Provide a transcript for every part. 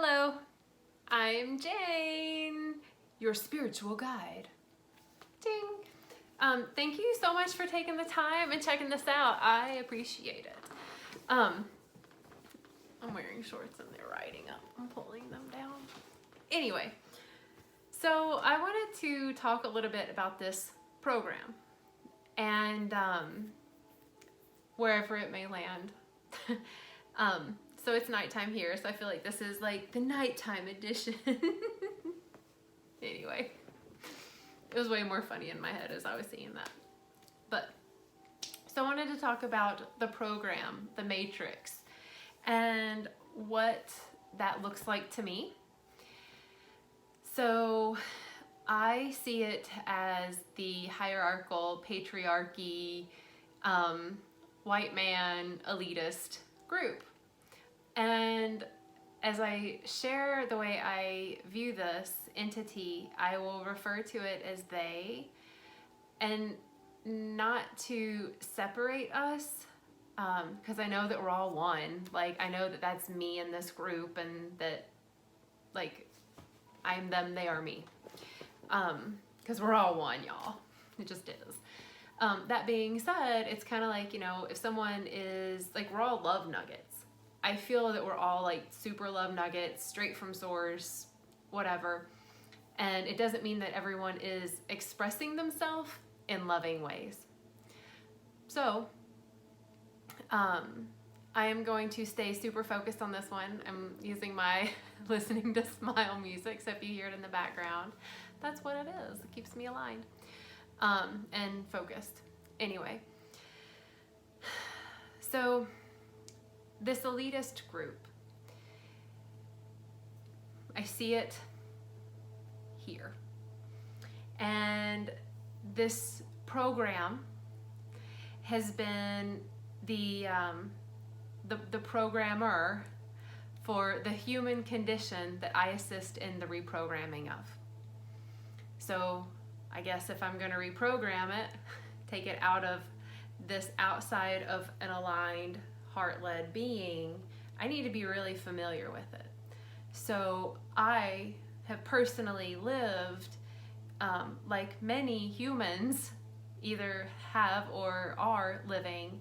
Hello, I'm Jane, your spiritual guide. Ding. Thank you so much for taking the time and checking this out. I appreciate it. I'm wearing shorts and they're riding up. I'm pulling them down. Anyway, so I wanted to talk a little bit about this program and wherever it may land. So it's nighttime here, so I feel like this is like the nighttime edition. Anyway, it was way more funny in my head as I was seeing that. But, so I wanted to talk about the program, the matrix, and what that looks like to me. So I see it as the hierarchical, patriarchy, white man, elitist group. And as I share the way I view this entity, I will refer to it as they, and not to separate us, because I know that we're all one. Like, I know that that's me in this group, and that, like, I'm them, they are me. Because we're all one, y'all. It just is. That being said, it's kind of like, you know, if someone is, like, we're all love nuggets. I feel that we're all like super love nuggets, straight from source, whatever. And it doesn't mean that everyone is expressing themselves in loving ways. So, I am going to stay super focused on this one. I'm using my listening to smile music, so if you hear it in the background, that's what it is. It keeps me aligned and focused. Anyway, so this elitist group, I see it here. And this program has been the programmer for the human condition that I assist in the reprogramming of. So I guess if I'm going to reprogram it, take it out of this outside of an aligned heart-led being, I need to be really familiar with it. So I have personally lived like many humans either have or are living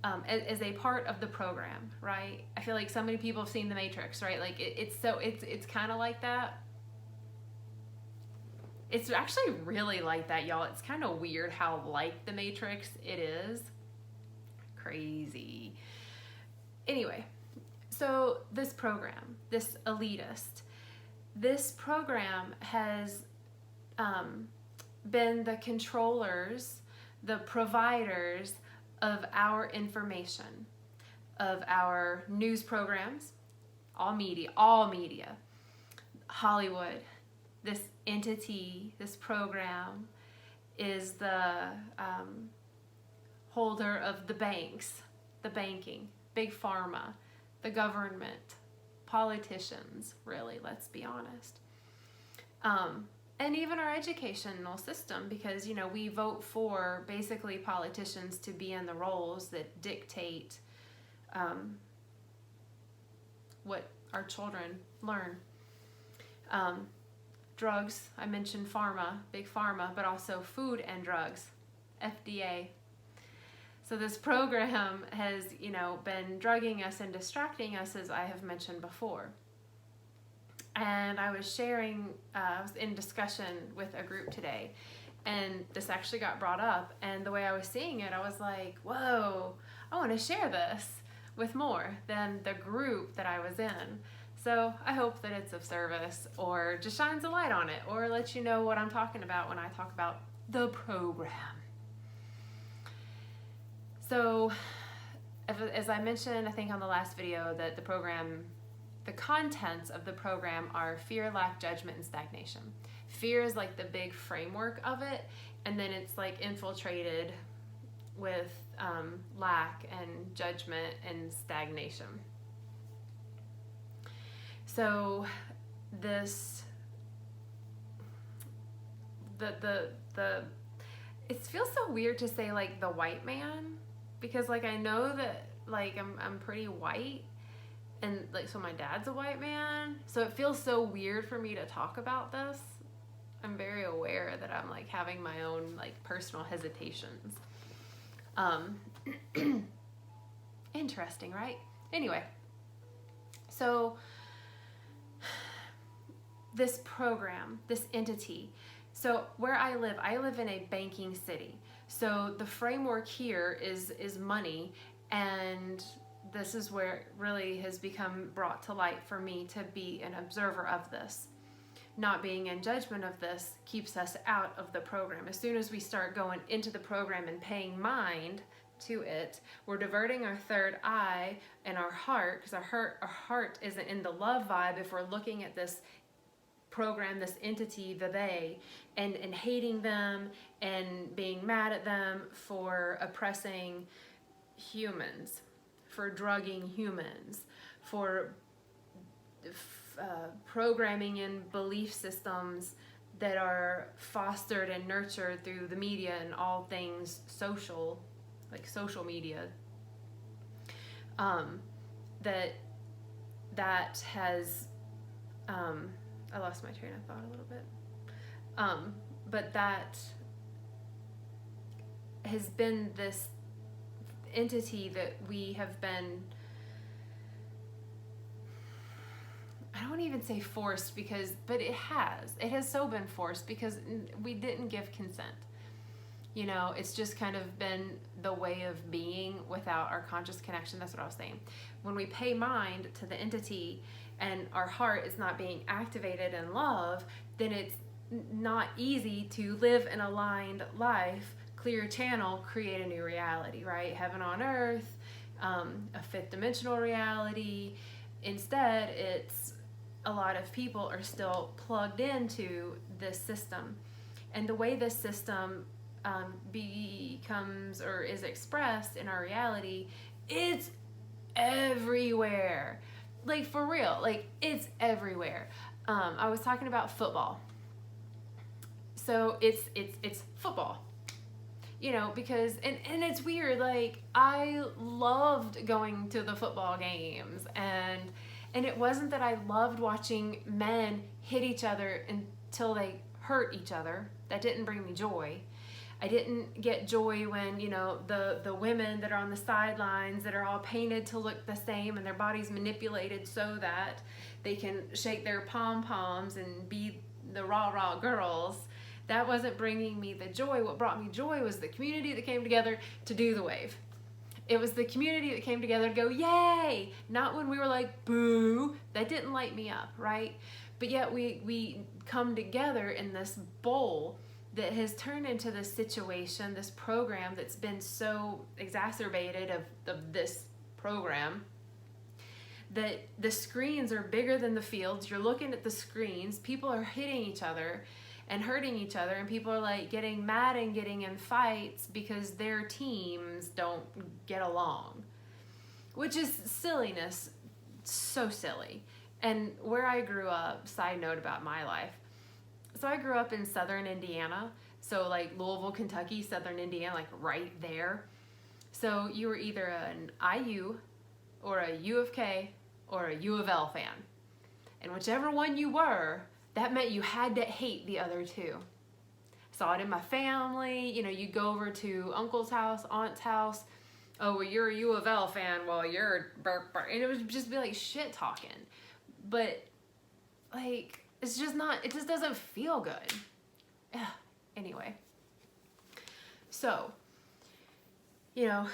as a part of the program, right? I feel like so many people have seen The Matrix, right? Like it's kind of like that. It's actually really like that, y'all. It's kind of weird how like The Matrix it is. Crazy. Anyway, so this program, this elitist, this program has been the controllers, the providers of our information, of our news programs, all media, Hollywood. This entity, this program is the holder of the banks, the banking, big pharma, the government, politicians, really, let's be honest. And even our educational system, because, you know, we vote for basically politicians to be in the roles that dictate what our children learn. Drugs, I mentioned pharma, big pharma, but also food and drugs, FDA. So this program has, you know, been drugging us and distracting us, as I have mentioned before. And I was sharing, I was in discussion with a group today, and this actually got brought up, and the way I was seeing it, I was like, whoa, I want to share this with more than the group that I was in. So I hope that it's of service, or just shines a light on it, or lets you know what I'm talking about when I talk about the program. So, as I mentioned, I think on the last video, that the program, the contents of the program are fear, lack, judgment, and stagnation. Fear is like the big framework of it, and then it's like infiltrated with lack and judgment and stagnation. So this, it feels so weird to say like the white man, because like I know that like I'm pretty white, And like, so my dad's a white man, so it feels so weird for me to talk about this. I'm very aware that I'm like having my own like personal hesitations. Interesting, right? Anyway, so this program, this entity, so where I live in a banking city. So the framework here is money, and this is where it really has become brought to light for me to be an observer of this. Not being in judgment of this keeps us out of the program. As soon as we start going into the program and paying mind to it, we're diverting our third eye and our heart, because our heart isn't in the love vibe if we're looking at this program, this entity, the they, and hating them and being mad at them for oppressing humans, for drugging humans, for programming in belief systems that are fostered and nurtured through the media and all things social, like social media, that has, I lost my train of thought a little bit, but that has been this entity that we have been, I don't even say forced, but it has so been forced because we didn't give consent. You know, it's just kind of been the way of being without our conscious connection. That's what I was saying. When we pay mind to the entity and our heart is not being activated in love, then it's not easy to live an aligned life, clear channel, create a new reality, right? Heaven on earth, a fifth dimensional reality. Instead, it's a lot of people are still plugged into this system. And the way this system becomes or is expressed in our reality, it's everywhere. Like, for real, like, it's everywhere. I was talking about football. So it's football. You know, because, and it's weird, like, I loved going to the football games, and it wasn't that I loved watching men hit each other until they hurt each other. That didn't bring me joy. I didn't get joy when, you know, the women that are on the sidelines that are all painted to look the same and their bodies manipulated so that they can shake their pom-poms and be the rah-rah girls. That wasn't bringing me the joy. What brought me joy was the community that came together to do the wave. It was the community that came together to go, yay! Not when we were like, boo. That didn't light me up, right? But yet we come together in this bowl that has turned into this situation, this program that's been so exacerbated of this program, that the screens are bigger than the fields. You're looking at the screens, people are hitting each other and hurting each other, and people are like getting mad and getting in fights because their teams don't get along, which is silliness, so silly. And where I grew up, side note about my life, so I grew up in southern Indiana, so like Louisville, Kentucky, southern Indiana, like right there. So you were either an IU or a U of K or a U of L fan. And whichever one you were, that meant you had to hate the other two. Saw it in my family. You know, you go over to uncle's house, aunt's house. Oh, well, you're a U of L fan. Well, you're and it would just be like shit talking. But like, it's just not, it just doesn't feel good. Ugh. Anyway. So, you know,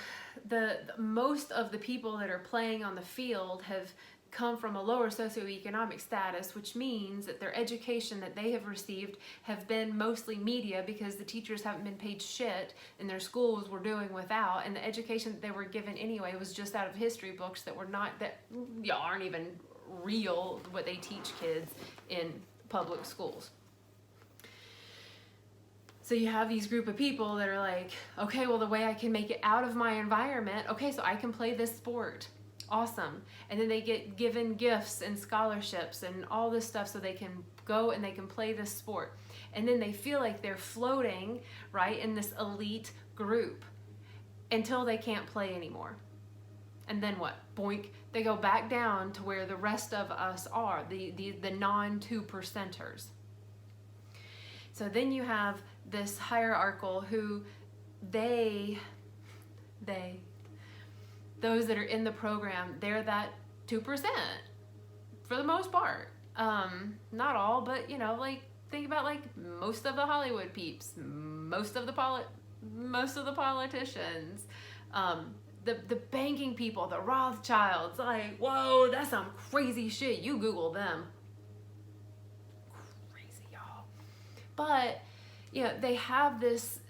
the most of the people that are playing on the field have come from a lower socioeconomic status, which means that their education that they have received have been mostly media, because the teachers haven't been paid shit and their schools were doing without, and the education that they were given anyway was just out of history books that were not, that aren't even real, what they teach kids in public schools. So you have these group of people that are like, okay, well, the way I can make it out of my environment, okay, so I can play this sport. Awesome. And then they get given gifts and scholarships and all this stuff so they can go and they can play this sport. And then they feel like they're floating, right, in this elite group until they can't play anymore. And then what? Boink, they go back down to where the rest of us are, the non-2%ers. So then you have this hierarchical who those that are in the program, they're that 2% for the most part. Not all, but you know, like think about like most of the Hollywood peeps, most of the politicians, the banking people, the Rothschilds. Like, whoa, that's some crazy shit. You Google them. Crazy, y'all. But you know, they have this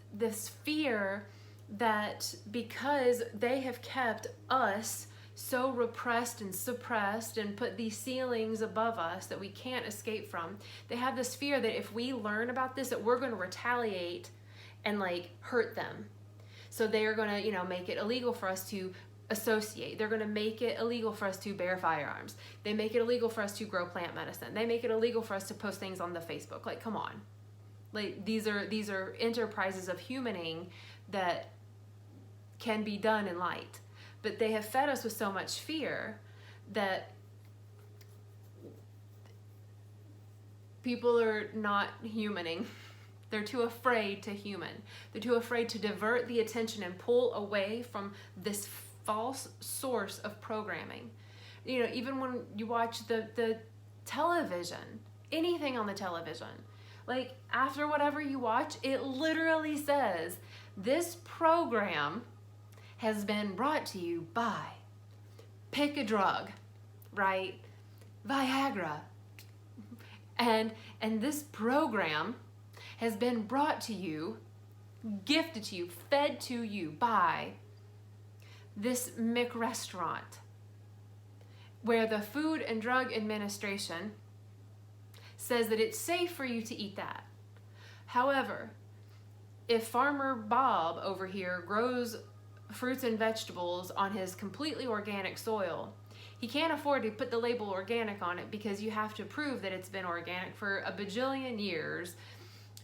fear that because they have kept us so repressed and suppressed and put these ceilings above us that we can't escape from, they have this fear that if we learn about this, that we're going to retaliate and like hurt them. So they are going to, you know, make it illegal for us to associate. They're going to make it illegal for us to bear firearms. They make it illegal for us to grow plant medicine. They make it illegal for us to post things on the Facebook. Like, come on. Like, these are enterprises of humaning that can be done in light. But they have fed us with so much fear that people are not humaning. They're too afraid to human. They're too afraid to divert the attention and pull away from this false source of programming. You know, even when you watch the television, anything on the television, like after whatever you watch, it literally says, this program has been brought to you by, pick a drug, right? Viagra. And this program has been brought to you, gifted to you, fed to you by this McRestaurant, where the Food and Drug Administration says that it's safe for you to eat that. However, if Farmer Bob over here grows fruits and vegetables on his completely organic soil, he can't afford to put the label organic on it because you have to prove that it's been organic for a bajillion years.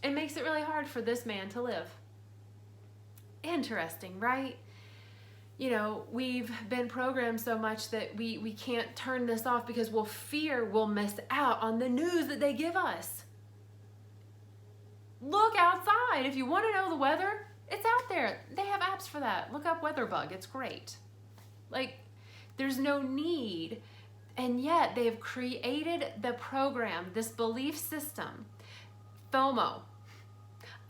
It makes it really hard for this man to live. Interesting, right? You know, we've been programmed so much that we can't turn this off because we'll fear we'll miss out on the news that they give us. Look outside. If you want to know the weather, it's out there. They have apps for that. Look up WeatherBug. It's great. Like, there's no need. And yet they have created the program, this belief system, FOMO.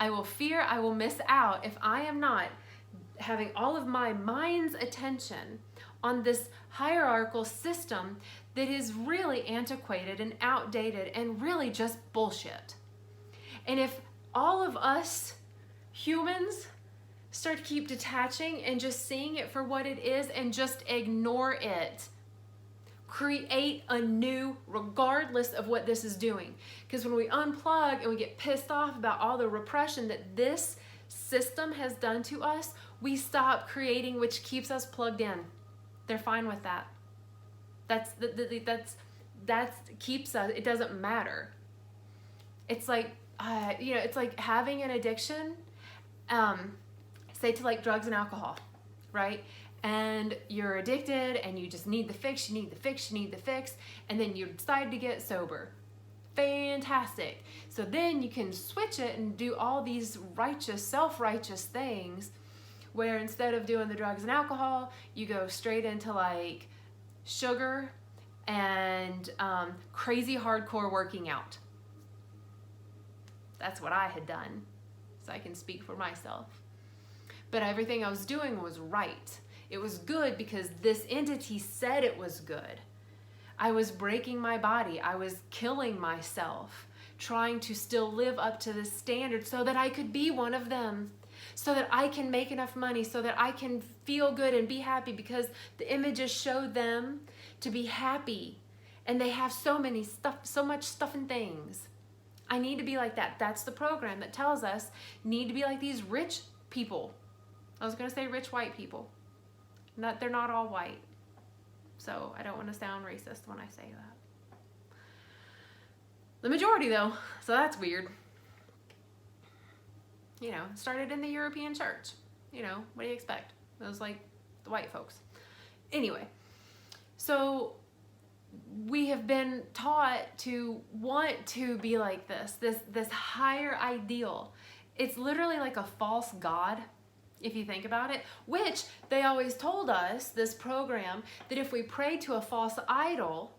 I will fear I will miss out if I am not having all of my mind's attention on this hierarchical system that is really antiquated and outdated and really just bullshit. And if all of us humans start to keep detaching and just seeing it for what it is and just ignore it, create anew regardless of what this is doing. Because when we unplug and we get pissed off about all the repression that this system has done to us, we stop creating, which keeps us plugged in. They're fine with that. That's keeps us. It doesn't matter. It's like you know, it's like having an addiction, say to like drugs and alcohol, right? And you're addicted and you just need the fix, you need the fix, you need the fix, and then you decide to get sober. Fantastic. So then you can switch it and do all these righteous, self-righteous things where instead of doing the drugs and alcohol, you go straight into like sugar and crazy hardcore working out. That's what I had done, so I can speak for myself. But everything I was doing was right. It was good because this entity said it was good. I was breaking my body. I was killing myself, trying to still live up to the standard so that I could be one of them, so that I can make enough money, so that I can feel good and be happy because the images show them to be happy and they have so much stuff and things. I need to be like that. That's the program that tells us need to be like these rich people. I was going to say rich white people. They're not all white. So I don't want to sound racist when I say that. The majority though, so that's weird. You know, started in the European church. You know, what do you expect? It was like the white folks. Anyway, so we have been taught to want to be like this higher ideal. It's literally like a false god, if you think about it, which they always told us, this program, that if we pray to a false idol,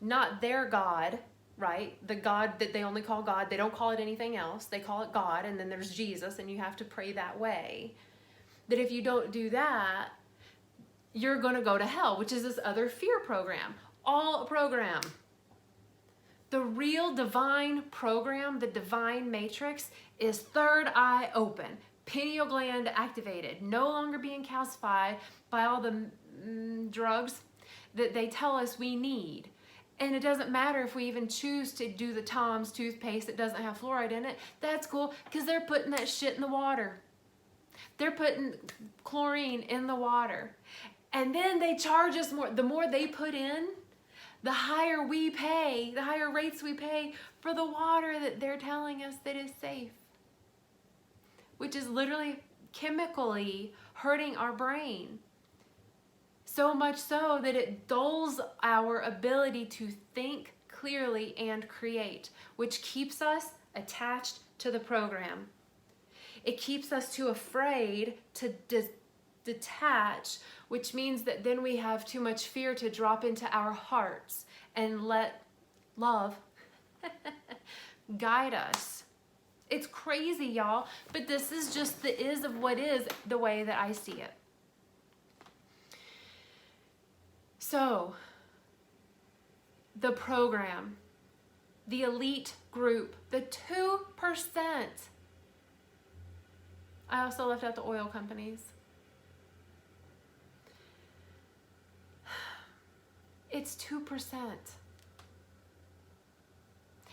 not their God, right? The God that they only call God, they don't call it anything else. They call it God, and then there's Jesus, and you have to pray that way. That if you don't do that, you're going to go to hell, which is this other fear program. All a program. The real divine program, the divine matrix, is third eye open, pineal gland activated, no longer being calcified by all the drugs that they tell us we need. And it doesn't matter if we even choose to do the Tom's toothpaste that doesn't have fluoride in it. That's cool, because they're putting that shit in the water. They're putting chlorine in the water. And then they charge us more. The more they put in, the higher we pay, the higher rates we pay for the water that they're telling us that is safe. Which is literally chemically hurting our brain. So much so that it dulls our ability to think clearly and create, which keeps us attached to the program. It keeps us too afraid to detach, which means that then we have too much fear to drop into our hearts and let love guide us. It's crazy, y'all, but this is just the is of what is, the way that I see it. So, the program, the elite group, the 2%. I also left out the oil companies. It's 2%.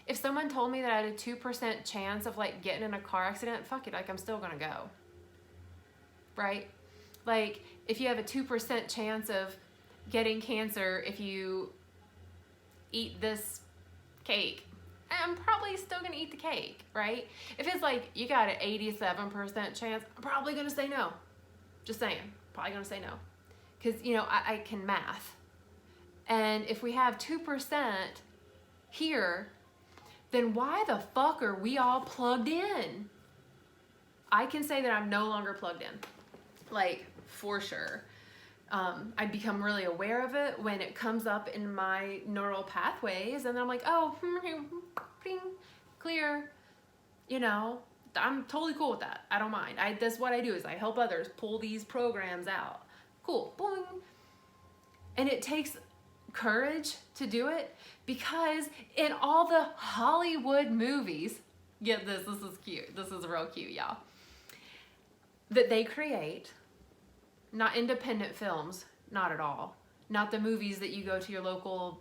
If someone told me that I had a 2% chance of like getting in a car accident, fuck it, like I'm still gonna go. Right? Like if you have a 2% chance of getting cancer if you eat this cake, I'm probably still gonna eat the cake, right? If it's like you got an 87% chance, I'm probably gonna say no. Just saying, probably gonna say no. Because, you know, I can math. And if we have 2% here, then why the fuck are we all plugged in? I can say that I'm no longer plugged in, like for sure. I become really aware of it when it comes up in my neural pathways, and then I'm like, oh, clear. You know, I'm totally cool with that. I don't mind. That's what I do, is I help others pull these programs out. Cool. Boing. And it takes courage to do it, because in all the Hollywood movies, get this is cute. This is real cute, y'all. That they create, not independent films, not at all. Not the movies that you go to your local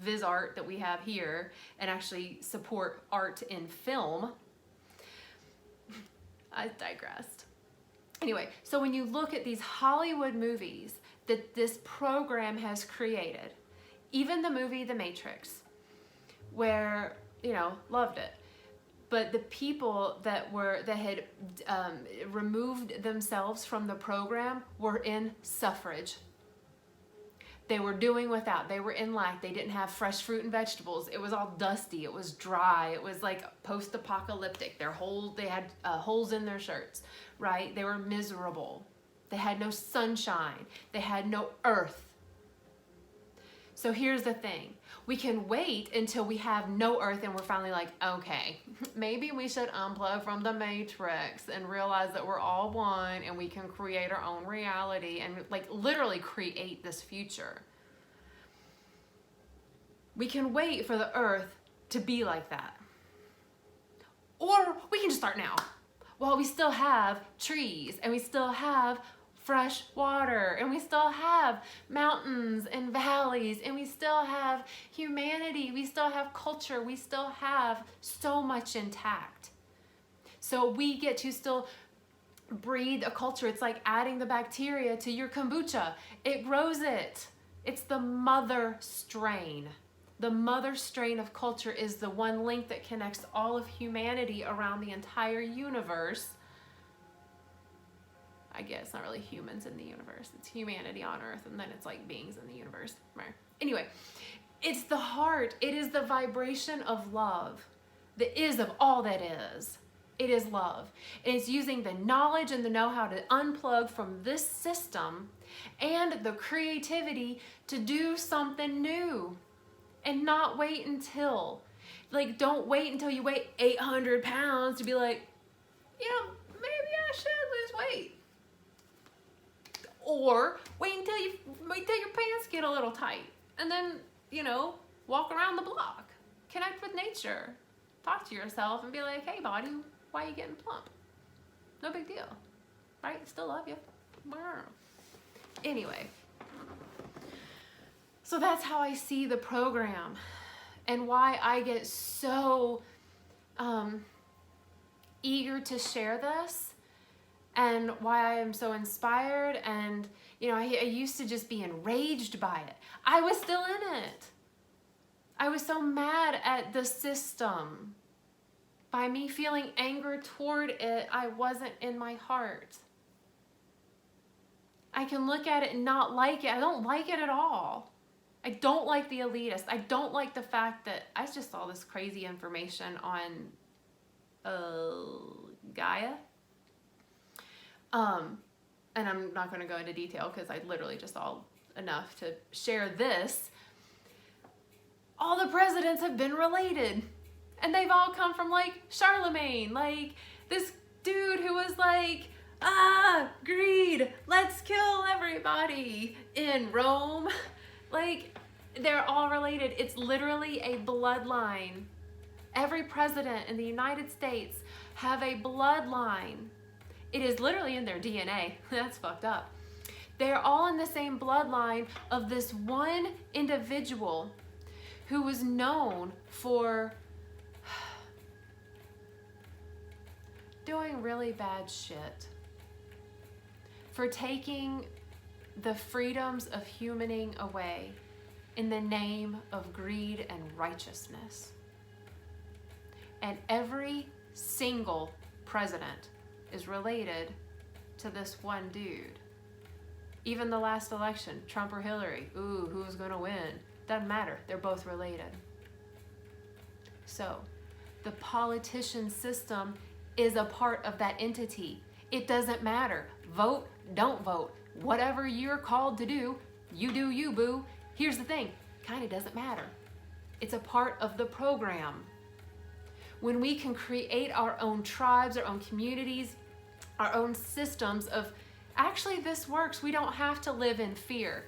Viz Art that we have here and actually support art in film. I digressed. Anyway, so when you look at these Hollywood movies that this program has created, even the movie The Matrix, where, you know, loved it, but the people that had removed themselves from the program were in suffrage. They were doing without. They were in lack. They didn't have fresh fruit and vegetables. It was all dusty. It was dry. It was like post-apocalyptic. They had holes in their shirts, right? They were miserable. They had no sunshine. They had no earth. So here's the thing. We can wait until we have no earth and we're finally like, okay, maybe we should unplug from the matrix and realize that we're all one and we can create our own reality and like literally create this future. We can wait for the earth to be like that. Or we can just start now while we still have trees and we still have fresh water, and we still have mountains and valleys, and we still have humanity, we still have culture, we still have so much intact. So we get to still breed a culture. It's like adding the bacteria to your kombucha. It grows it. It's the mother strain. The mother strain of culture is the one link that connects all of humanity around the entire universe. I guess it's not really humans in the universe. It's humanity on Earth, and then it's like beings in the universe. Anyway, it's the heart. It is the vibration of love. The is of all that is. It is love. And it's using the knowledge and the know-how to unplug from this system and the creativity to do something new and not wait until, like, don't wait until you weigh 800 pounds to be like, yeah, maybe I should lose weight. Or wait until your pants get a little tight and then, you know, walk around the block, connect with nature, talk to yourself and be like, hey, body, why are you getting plump? No big deal, right? Still love you. Anyway, so that's how I see the program and why I get so eager to share this and why I am so inspired. And, you know, I used to just be enraged by it. I was still in it. I was so mad at the system. By me feeling anger toward it, I wasn't in my heart. I can look at it and not like it. I don't like it at all. I don't like the elitist. I don't like the fact that I just saw this crazy information on Gaia. And I'm not going to go into detail because I literally just saw enough to share this. All the presidents have been related. And they've all come from, like, Charlemagne, like this dude who was like, greed, let's kill everybody in Rome. Like, they're all related. It's literally a bloodline. Every president in the United States have a bloodline. It is literally in their DNA. That's fucked up. They're all in the same bloodline of this one individual who was known for doing really bad shit, for taking the freedoms of humaning away in the name of greed and righteousness. And every single president is related to this one dude. Even the last election, Trump or Hillary, ooh, who's gonna win? Doesn't matter, they're both related. So, the politician system is a part of that entity. It doesn't matter. Vote, don't vote. Whatever you're called to do, you do you, boo. Here's the thing, kind of doesn't matter. It's a part of the program. When we can create our own tribes, our own communities, our own systems of, actually this works, we don't have to live in fear.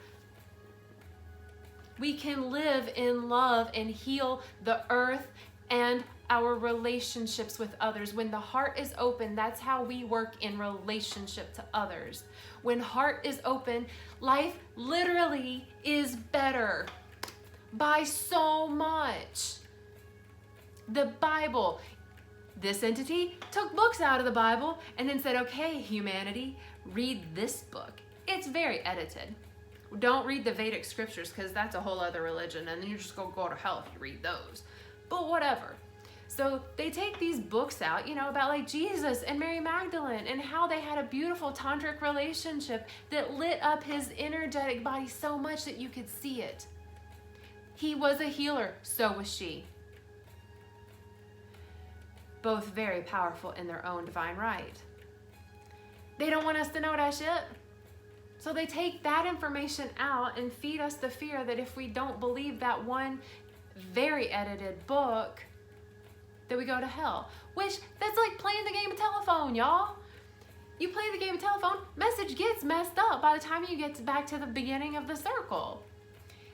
We can live in love and heal the earth and our relationships with others. When the heart is open, that's how we work in relationship to others. When heart is open, life literally is better by so much. The Bible, this entity took books out of the Bible and then said, okay, humanity, read this book. It's very edited. Don't read the Vedic scriptures because that's a whole other religion and then you're just gonna go to hell if you read those. But whatever. So they take these books out, you know, about like Jesus and Mary Magdalene and how they had a beautiful tantric relationship that lit up his energetic body so much that you could see it. He was a healer, so was she. Both very powerful in their own divine right. They don't want us to know that shit. So they take that information out and feed us the fear that if we don't believe that one very edited book, that we go to hell. Which, that's like playing the game of telephone, y'all. You play the game of telephone, message gets messed up by the time you get back to the beginning of the circle.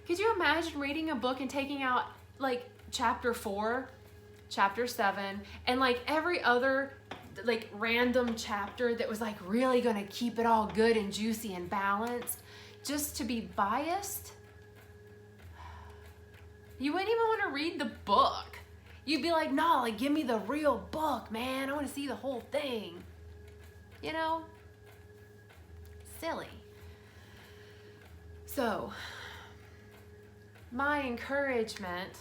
Could you imagine reading a book and taking out like chapter 4, chapter 7, and like every other like random chapter that was like really gonna keep it all good and juicy and balanced just to be biased? You wouldn't even want to read the book. You'd be like, no, like give me the real book, man. I want to see the whole thing. You know? Silly. So, my encouragement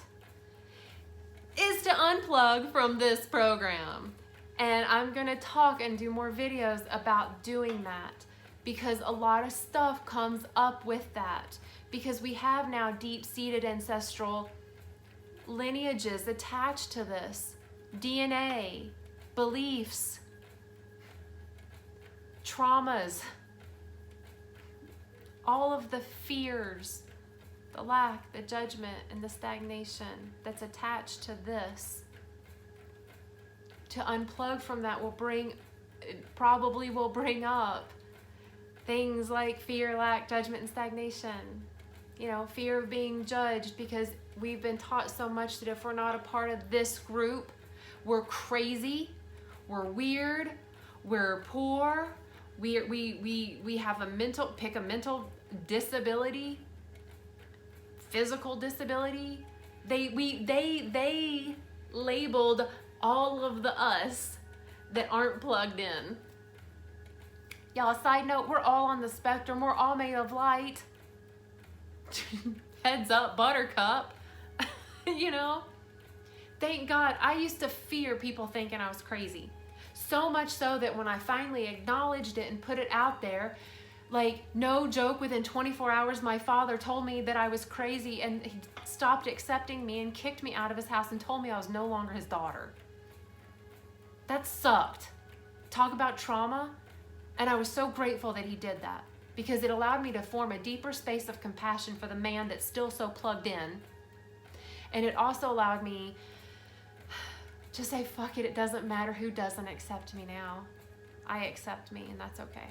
is to unplug from this program. And I'm gonna talk and do more videos about doing that, because a lot of stuff comes up with that, because we have now deep-seated ancestral lineages attached to this, DNA, beliefs, traumas, all of the fears, the lack, the judgment, and the stagnation that's attached to this. To unplug from that probably will bring up things like fear, lack, judgment, and stagnation. You know, fear of being judged, because we've been taught so much that if we're not a part of this group, we're crazy, we're weird, we're poor, we have a mental disability, physical disability. They labeled all of the us that aren't plugged in. Y'all, side note, we're all on the spectrum. We're all made of light. Heads up, buttercup. You know? Thank God. I used to fear people thinking I was crazy. So much so that when I finally acknowledged it and put it out there, like, no joke, within 24 hours, my father told me that I was crazy, and he stopped accepting me and kicked me out of his house and told me I was no longer his daughter. That sucked. Talk about trauma. And I was so grateful that he did that, because it allowed me to form a deeper space of compassion for the man that's still so plugged in. And it also allowed me to say, fuck it, it doesn't matter who doesn't accept me now. I accept me, and that's okay.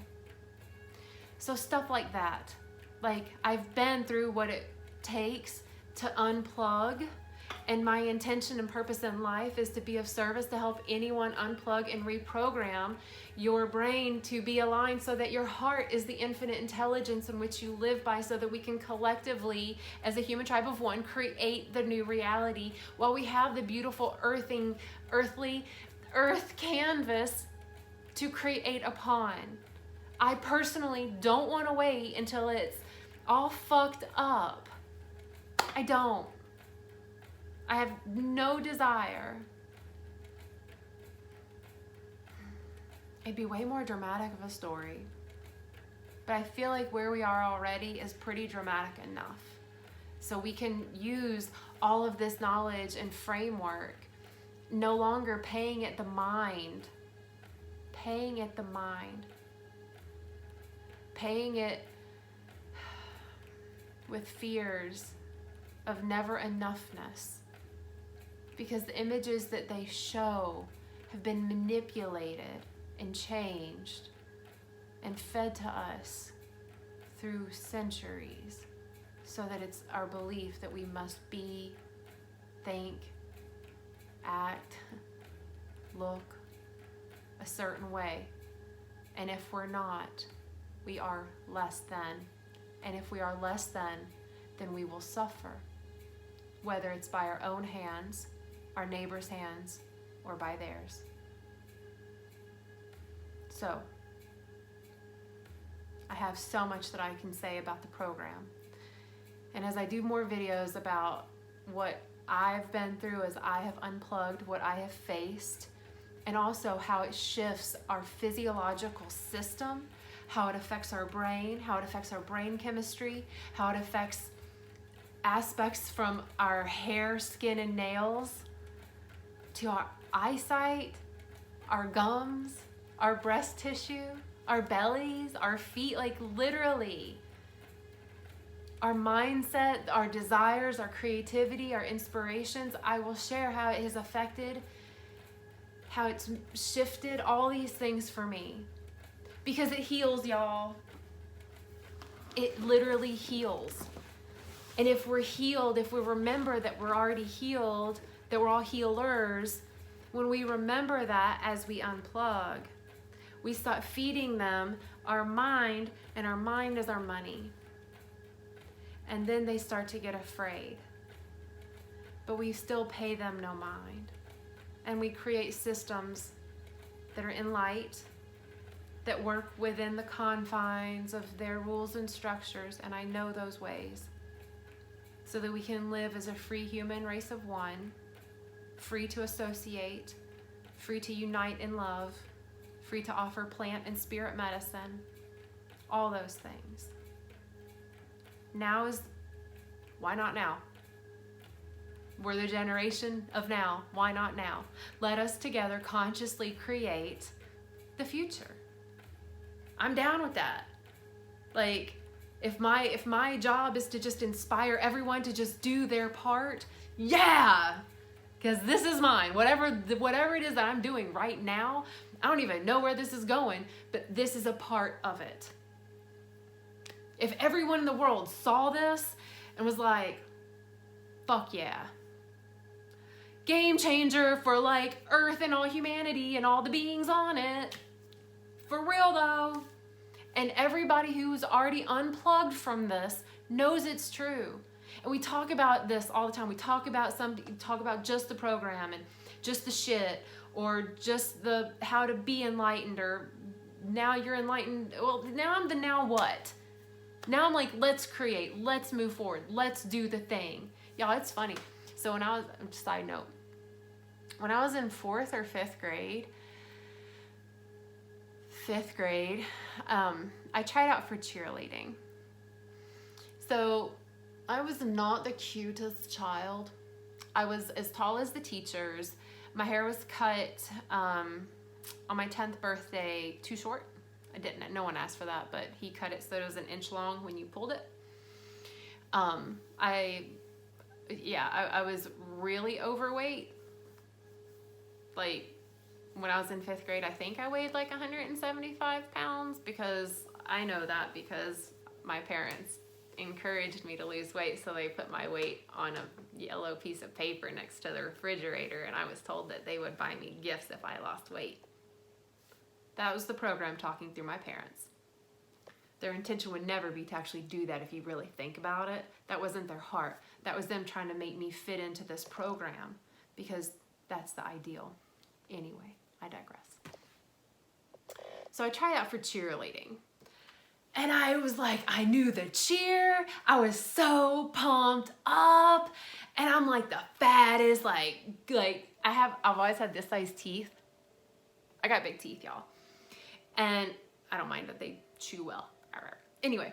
So stuff like that. Like, I've been through what it takes to unplug, and my intention and purpose in life is to be of service, to help anyone unplug and reprogram your brain to be aligned so that your heart is the infinite intelligence in which you live by, so that we can collectively, as a human tribe of one, create the new reality while we have the beautiful earthly earth canvas to create upon. I personally don't want to wait until it's all fucked up. I don't. I have no desire. It'd be way more dramatic of a story. But I feel like where we are already is pretty dramatic enough. So we can use all of this knowledge and framework, no longer paying it the mind. Paying it the mind. Paying it with fears of never enoughness. Because the images that they show have been manipulated and changed and fed to us through centuries, so that it's our belief that we must be, think, act, look a certain way. And if we're not, we are less than. And if we are less than, then we will suffer, whether it's by our own hands, our neighbor's hands, or by theirs. So, I have so much that I can say about the program. And as I do more videos about what I've been through as I have unplugged, what I have faced, and also how it shifts our physiological system, how it affects our brain, how it affects our brain chemistry, how it affects aspects from our hair, skin, and nails, to our eyesight, our gums, our breast tissue, our bellies, our feet, like literally. Our mindset, our desires, our creativity, our inspirations. I will share how it has affected, how it's shifted all these things for me. Because it heals, y'all. It literally heals. And if we're healed, if we remember that we're already healed, that we're all healers, when we remember that as we unplug, we start feeding them our mind, and our mind is our money. And then they start to get afraid. But we still pay them no mind. And we create systems that are in light, that work within the confines of their rules and structures, and I know those ways, so that we can live as a free human race of one, free to associate, free to unite in love, free to offer plant and spirit medicine, all those things. Now is, why not now? We're the generation of now. Why not now? Let us together consciously create the future. I'm down with that. Like, if my job is to just inspire everyone to just do their part, yeah, because this is mine. Whatever it is that I'm doing right now, I don't even know where this is going, but this is a part of it. If everyone in the world saw this and was like, fuck yeah. Game changer for like Earth and all humanity and all the beings on it. For real though. And everybody who's already unplugged from this knows it's true. And we talk about this all the time. We talk about just the program and just the shit, or just the how to be enlightened, or now you're enlightened. Well, now I'm the now what? Now I'm like, let's create, let's move forward, let's do the thing. Y'all, it's funny. So when I was, side note, when I was in 4th or 5th grade, I tried out for cheerleading. So I was not the cutest child. I was as tall as the teachers. My hair was cut on my 10th birthday too short. No one asked for that, but he cut it so it was an inch long when you pulled it. I was really overweight. Like, when I was in 5th grade, I think I weighed like 175 pounds, because I know that because my parents encouraged me to lose weight, so they put my weight on a yellow piece of paper next to the refrigerator, and I was told that they would buy me gifts if I lost weight. That was the program talking through my parents. Their intention would never be to actually do that if you really think about it. That wasn't their heart. That was them trying to make me fit into this program, because that's the ideal. Anyway, I digress. So I tried out for cheerleading. And I was like, I knew the cheer. I was so pumped up. And I'm like the fattest, like I've always had this size teeth. I got big teeth, y'all. And I don't mind that they chew well. Anyway,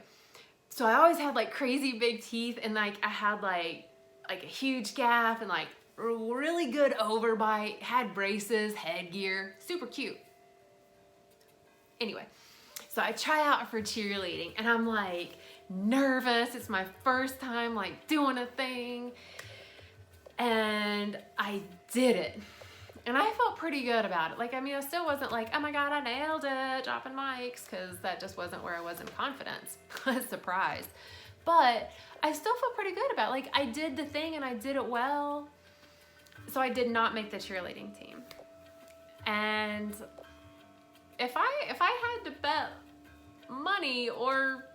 so I always had like crazy big teeth, and like I had like a huge gap and like really good overbite, had braces, headgear, super cute. Anyway, so I try out for cheerleading, and I'm like nervous. It's my first time like doing a thing, and I did it. And I felt pretty good about it. Like, I mean, I still wasn't like, oh my God, I nailed it, dropping mics, because that just wasn't where I was in confidence. I was surprised. But I still felt pretty good about it. Like, I did the thing and I did it well. So I did not make the cheerleading team. And if I had to bet money or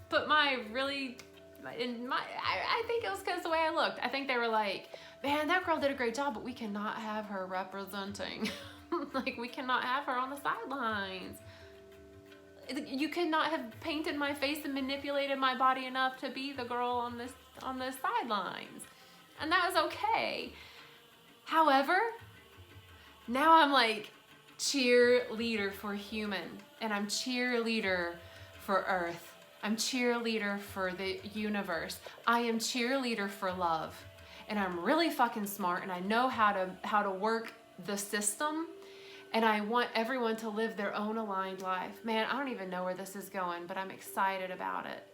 put my really, I think it was because the way I looked. I think they were like, man, that girl did a great job, but we cannot have her representing. Like, we cannot have her on the sidelines. You could not have painted my face and manipulated my body enough to be the girl on the sidelines. And that was okay. However, now I'm like cheerleader for human, and I'm cheerleader for Earth. I'm cheerleader for the universe. I am cheerleader for love. And I'm really fucking smart, and I know how to work the system, and I want everyone to live their own aligned life. Man, I don't even know where this is going, but I'm excited about it.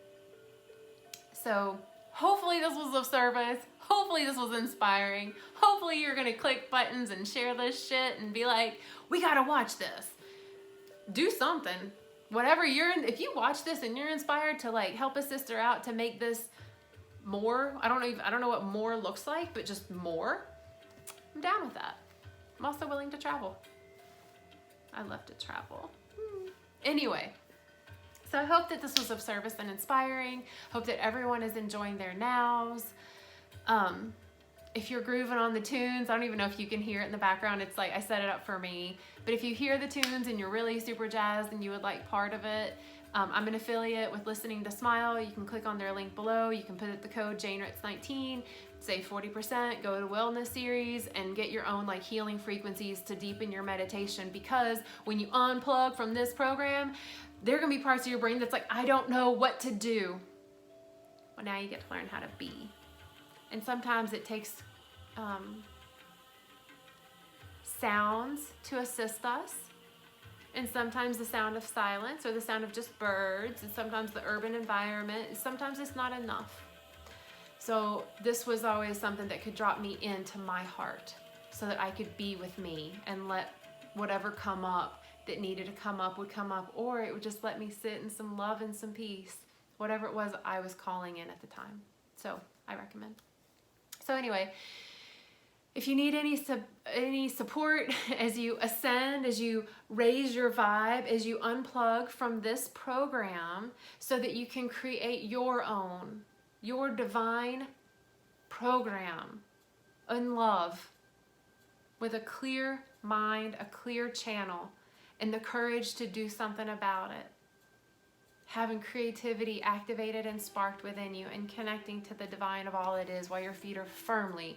So hopefully this was of service. Hopefully this was inspiring. Hopefully you're gonna click buttons and share this shit and be like, we gotta watch this. Do something. Whatever if you watch this and you're inspired to like help a sister out to make this more, I don't know what more looks like, but just more, I'm down with that. I'm also willing to travel. I love to travel. Anyway, so I hope that this was of service and inspiring. Hope that everyone is enjoying their nows. If you're grooving on the tunes, I don't even know if you can hear it in the background. It's like I set it up for me. But if you hear the tunes and you're really super jazzed and you would like part of it, I'm an affiliate with Listening to Smile. You can click on their link below. You can put the code JaneRitz19, save 40%, go to Wellness Series, and get your own like healing frequencies to deepen your meditation. Because when you unplug from this program, there are gonna be parts of your brain that's like, I don't know what to do. Well, now you get to learn how to be. And sometimes it takes sounds to assist us. And sometimes the sound of silence or the sound of just birds, and sometimes the urban environment, sometimes it's not enough. So this was always something that could drop me into my heart so that I could be with me and let whatever come up that needed to come up would come up, or it would just let me sit in some love and some peace, whatever it was I was calling in at the time. So I recommend. So anyway, if you need any support as you ascend, as you raise your vibe, as you unplug from this program so that you can create your own, your divine program in love with a clear mind, a clear channel, and the courage to do something about it. Having creativity activated and sparked within you and connecting to the divine of all it is while your feet are firmly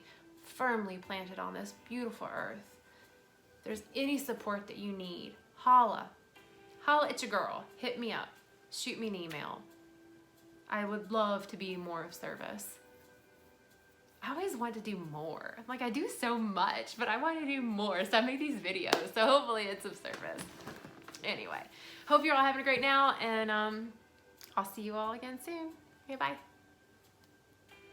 planted on this beautiful earth. If there's any support that you need, holla at your girl, hit me up, shoot me an email. I would love to be more of service. I always want to do more. Like I do so much, but I want to do more. So I make these videos, so hopefully it's of service. Anyway, hope you're all having a great now, and I'll see you all again soon. Okay, bye.